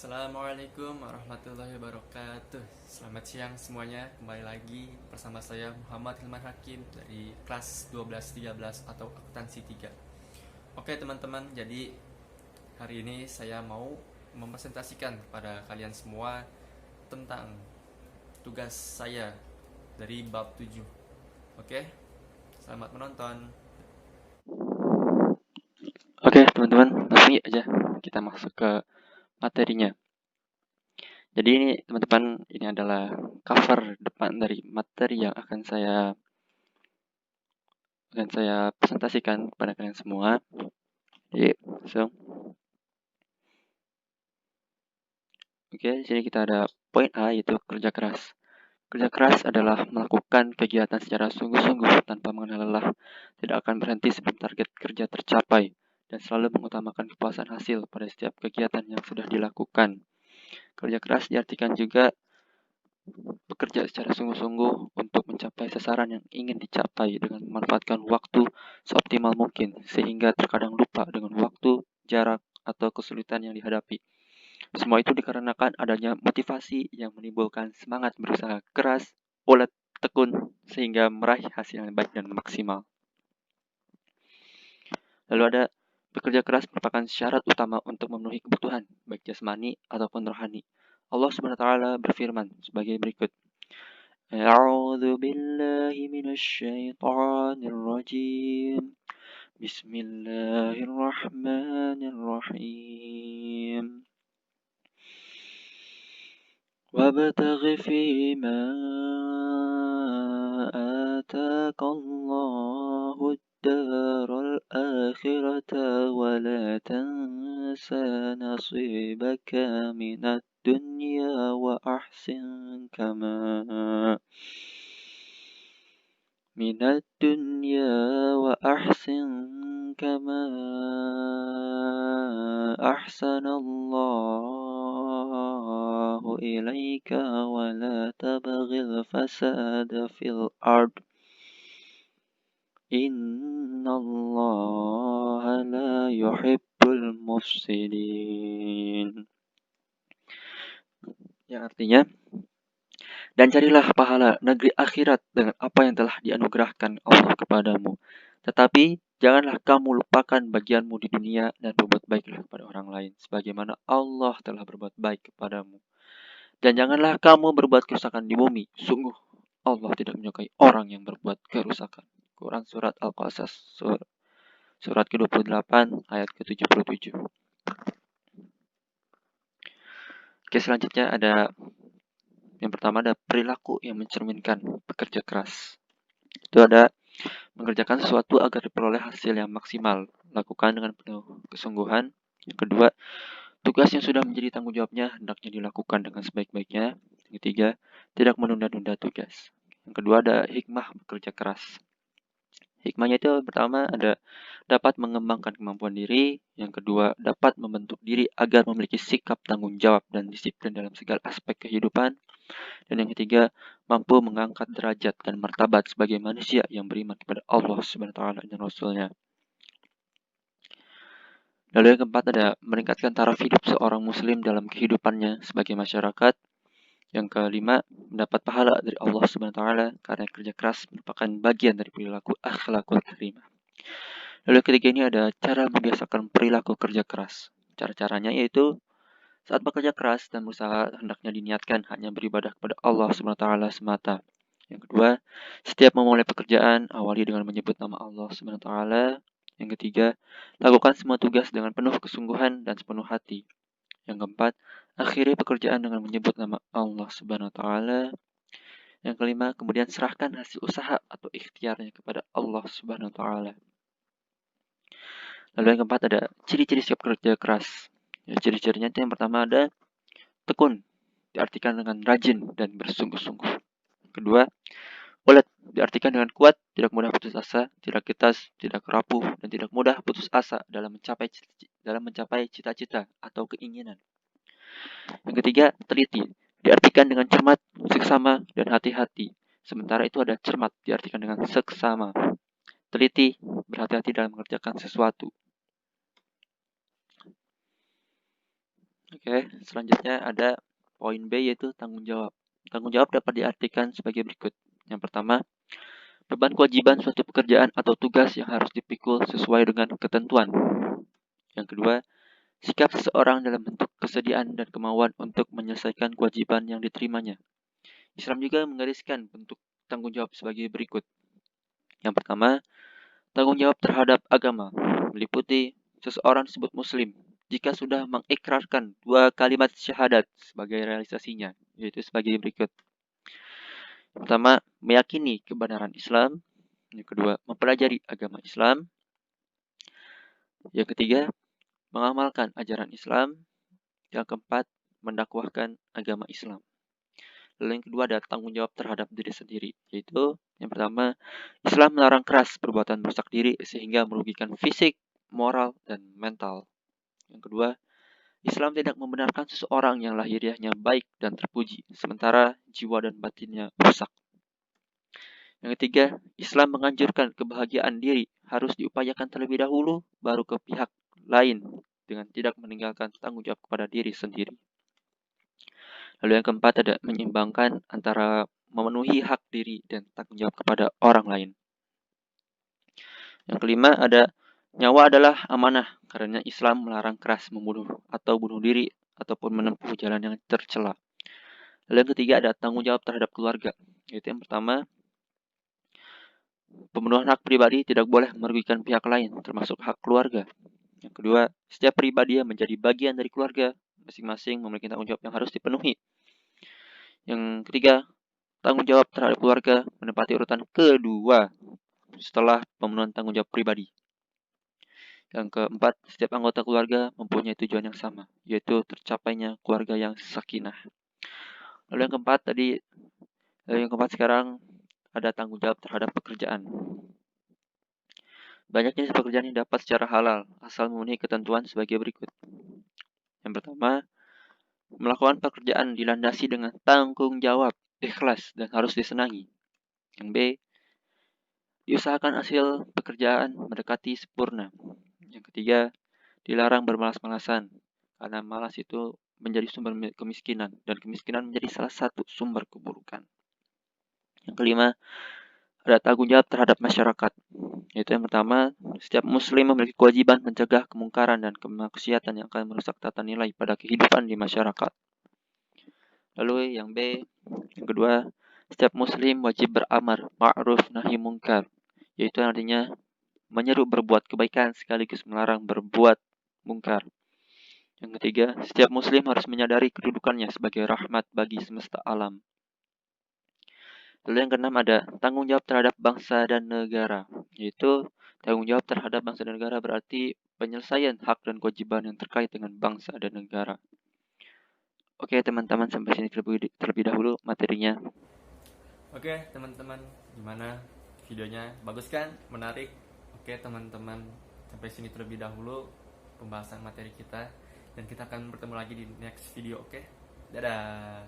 Assalamualaikum warahmatullahi wabarakatuh. Selamat siang semuanya. Kembali lagi bersama saya Muhammad Hilman Hakim dari kelas 1213 atau akuntansi 3. Oke teman-teman, jadi hari ini saya mau mempresentasikan kepada kalian semua tentang tugas saya dari bab 7. Oke, selamat menonton. Oke teman-teman, langsung aja kita masuk ke materinya. Jadi ini teman-teman, ini adalah cover depan dari materi yang akan saya presentasikan kepada kalian semua. Jadi langsung. Oke, di sini kita ada poin A, yaitu kerja keras. Kerja keras adalah melakukan kegiatan secara sungguh-sungguh tanpa mengenal lelah, tidak akan berhenti sebelum target kerja tercapai, dan selalu mengutamakan kepuasan hasil pada setiap kegiatan yang sudah dilakukan. Kerja keras diartikan juga bekerja secara sungguh-sungguh untuk mencapai sasaran yang ingin dicapai dengan memanfaatkan waktu seoptimal mungkin, sehingga terkadang lupa dengan waktu, jarak, atau kesulitan yang dihadapi. Semua itu dikarenakan adanya motivasi yang menimbulkan semangat berusaha keras, ulet, tekun, sehingga meraih hasil yang baik dan maksimal. Lalu ada bekerja keras merupakan syarat utama untuk memenuhi kebutuhan, baik jasmani ataupun rohani. Allah Subhanahu wa taala berfirman sebagai berikut. أعوذ بالله من الشيطان الرجيم بسم الله الرحمن الرحيم وابتغ فيما آتاك الله الدار الآخرة ولا تنس نصيبك من الدنيا وأحسن كما أحسن الله إليك ولا تبغ الفساد في الأرض إن الله لا يحب المفسدين. Yang artinya, dan carilah pahala negeri akhirat dengan apa yang telah dianugerahkan Allah kepadamu. Tetapi janganlah kamu lupakan bagianmu di dunia dan berbuat baiklah kepada orang lain, sebagaimana Allah telah berbuat baik kepadamu. Dan janganlah kamu berbuat kerusakan di bumi. Sungguh Allah tidak menyukai orang yang berbuat kerusakan. Quran Surat Al-Qasas surat ke-28 ayat ke-77. Oke, selanjutnya ada yang pertama, ada perilaku yang mencerminkan bekerja keras. Itu ada mengerjakan sesuatu agar diperoleh hasil yang maksimal, lakukan dengan penuh kesungguhan. Yang kedua, tugas yang sudah menjadi tanggung jawabnya hendaknya dilakukan dengan sebaik-baiknya. Yang ketiga, tidak menunda-nunda tugas. Yang kedua, ada hikmah bekerja keras. Hikmahnya itu pertama ada dapat mengembangkan kemampuan diri. Yang kedua, dapat membentuk diri agar memiliki sikap tanggung jawab dan disiplin dalam segala aspek kehidupan. Dan yang ketiga, mampu mengangkat derajat dan martabat sebagai manusia yang beriman kepada Allah Subhanahu wa taala dan Rasul-Nya. Lalu yang keempat ada meningkatkan taraf hidup seorang muslim dalam kehidupannya sebagai masyarakat. Yang kelima, mendapat pahala dari Allah Subhanahu wa taala karena kerja keras merupakan bagian dari perilaku akhlakul karimah. Lalu ketiga ini ada cara membiasakan perilaku kerja keras. Cara-caranya yaitu saat bekerja keras dan berusaha hendaknya diniatkan hanya beribadah kepada Allah Subhanahu wa taala semata. Yang kedua, setiap memulai pekerjaan awali dengan menyebut nama Allah Subhanahu wa taala. Yang ketiga, lakukan semua tugas dengan penuh kesungguhan dan sepenuh hati. Yang keempat, akhiri pekerjaan dengan menyebut nama Allah Subhanahu wa taala. Yang kelima, kemudian serahkan hasil usaha atau ikhtiarnya kepada Allah Subhanahu wa taala. Lalu yang keempat ada ciri-ciri sikap kerja keras. Ya, ciri-cirinya itu yang pertama ada tekun, diartikan dengan rajin dan bersungguh-sungguh. Kedua, ulet, diartikan dengan kuat, tidak mudah putus asa, tidak kitas, tidak rapuh, dan tidak mudah putus asa dalam mencapai cita-cita atau keinginan. Yang ketiga, teliti, diartikan dengan cermat, seksama, dan hati-hati. Sementara itu ada cermat, diartikan dengan seksama. Teliti, berhati-hati dalam mengerjakan sesuatu. Oke, selanjutnya ada poin B yaitu tanggung jawab. Tanggung jawab dapat diartikan sebagai berikut. Yang pertama, beban kewajiban suatu pekerjaan atau tugas yang harus dipikul sesuai dengan ketentuan. Yang kedua, sikap seseorang dalam bentuk kesediaan dan kemauan untuk menyelesaikan kewajiban yang diterimanya. Islam juga menggariskan bentuk tanggung jawab sebagai berikut. Yang pertama, tanggung jawab terhadap agama meliputi seseorang disebut muslim jika sudah mengikrarkan 2 kalimat syahadat sebagai realisasinya, yaitu sebagai berikut. Pertama, meyakini kebenaran Islam. Yang kedua, mempelajari agama Islam. Yang ketiga, mengamalkan ajaran Islam. Yang keempat, mendakwahkan agama Islam. Lalu yang kedua ada tanggung jawab terhadap diri sendiri, yaitu yang pertama, Islam melarang keras perbuatan merusak diri sehingga merugikan fisik, moral, dan mental. Yang kedua, Islam tidak membenarkan seseorang yang lahiriahnya baik dan terpuji, sementara jiwa dan batinnya rusak. Yang ketiga, Islam menganjurkan kebahagiaan diri harus diupayakan terlebih dahulu, baru ke pihak lain, dengan tidak meninggalkan tanggung jawab kepada diri sendiri. Lalu yang keempat ada menyeimbangkan antara memenuhi hak diri dan tanggung jawab kepada orang lain. Yang kelima ada nyawa adalah amanah karena Islam melarang keras membunuh atau bunuh diri ataupun menempuh jalan yang tercela. Lalu yang ketiga ada tanggung jawab terhadap keluarga. Yaitu yang pertama, pembunuhan hak pribadi tidak boleh merugikan pihak lain, termasuk hak keluarga. Yang kedua, setiap pribadi yang menjadi bagian dari keluarga masing-masing memiliki tanggung jawab yang harus dipenuhi. Yang ketiga, tanggung jawab terhadap keluarga menempati urutan kedua setelah pemenuhan tanggung jawab pribadi. Yang keempat, setiap anggota keluarga mempunyai tujuan yang sama, yaitu tercapainya keluarga yang sakinah. Lalu yang keempat sekarang ada tanggung jawab terhadap pekerjaan. Banyak jenis pekerjaan yang dapat secara halal, asal memenuhi ketentuan sebagai berikut. Yang pertama, melakukan pekerjaan dilandasi dengan tanggung jawab, ikhlas, dan harus disenangi. Yang B, diusahakan hasil pekerjaan mendekati sempurna. Yang ketiga, dilarang bermalas-malasan, karena malas itu menjadi sumber kemiskinan, dan kemiskinan menjadi salah satu sumber keburukan. Yang kelima, ada tanggung jawab terhadap masyarakat. Yaitu yang pertama, setiap muslim memiliki kewajiban mencegah kemungkaran dan kemaksiatan yang akan merusak tata nilai pada kehidupan di masyarakat. Lalu yang B, yang kedua, setiap muslim wajib beramar ma'ruf nahi munkar, yaitu artinya menyeru berbuat kebaikan sekaligus melarang berbuat mungkar. Yang ketiga, setiap muslim harus menyadari kedudukannya sebagai rahmat bagi semesta alam. Lalu yang keenam ada tanggung jawab terhadap bangsa dan negara, yaitu tanggung jawab terhadap bangsa dan negara berarti penyelesaian hak dan kewajiban yang terkait dengan bangsa dan negara. Oke teman-teman, sampai sini terlebih dahulu materinya. Oke teman-teman, gimana videonya? Bagus kan? Menarik? Oke teman-teman, sampai sini terlebih dahulu pembahasan materi kita, dan kita akan bertemu lagi di next video. Oke, dadah.